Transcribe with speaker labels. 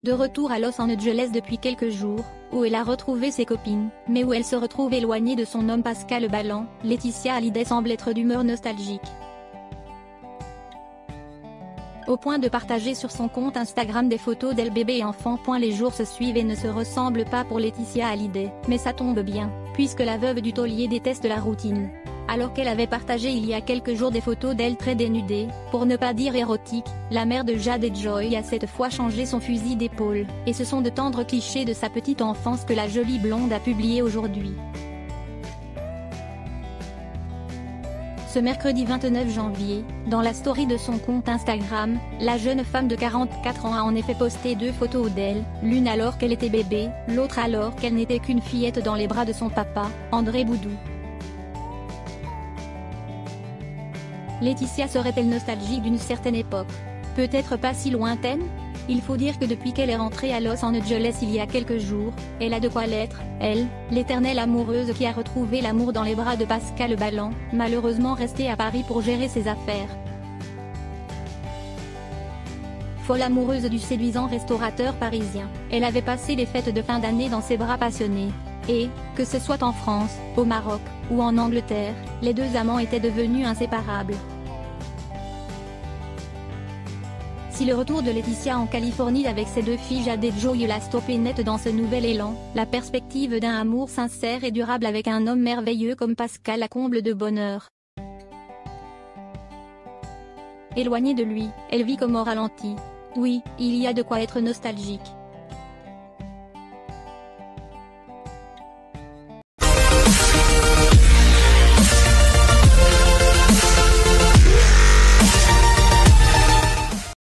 Speaker 1: de retour à Los Angeles depuis quelques jours, où elle a retrouvé ses copines, mais où elle se retrouve éloignée de son homme Pascal Ballan, Laetitia Hallyday semble être d'humeur nostalgique. Au point de partager sur son compte Instagram des photos d'elle bébé et enfant. Les jours se suivent et ne se ressemblent pas pour Laetitia Hallyday, mais ça tombe bien, puisque la veuve du taulier déteste la routine. Alors qu'elle avait partagé il y a quelques jours des photos d'elle très dénudée, pour ne pas dire érotique, la mère de Jade et Joy a cette fois changé son fusil d'épaule, et ce sont de tendres clichés de sa petite enfance que la jolie blonde a publié aujourd'hui. Ce mercredi 29 janvier, dans la story de son compte Instagram, la jeune femme de 44 ans a en effet posté 2 photos d'elle, l'une alors qu'elle était bébé, l'autre alors qu'elle n'était qu'une fillette dans les bras de son papa, André Boudou. Laetitia serait-elle nostalgique d'une certaine époque? Peut-être pas si lointaine? Il faut dire que depuis qu'elle est rentrée à Los Angeles il y a quelques jours, elle a de quoi l'être, elle, l'éternelle amoureuse qui a retrouvé l'amour dans les bras de Pascal Ballan, malheureusement restée à Paris pour gérer ses affaires. Folle amoureuse du séduisant restaurateur parisien, elle avait passé les fêtes de fin d'année dans ses bras passionnés. Et, que ce soit en France, au Maroc, ou en Angleterre, les deux amants étaient devenus inséparables. Si le retour de Laetitia en Californie avec ses 2 filles Jade et Joy l'a stoppé net dans ce nouvel élan, la perspective d'un amour sincère et durable avec un homme merveilleux comme Pascal la comble de bonheur. Éloignée de lui, elle vit comme au ralenti. Oui, il y a de quoi être nostalgique.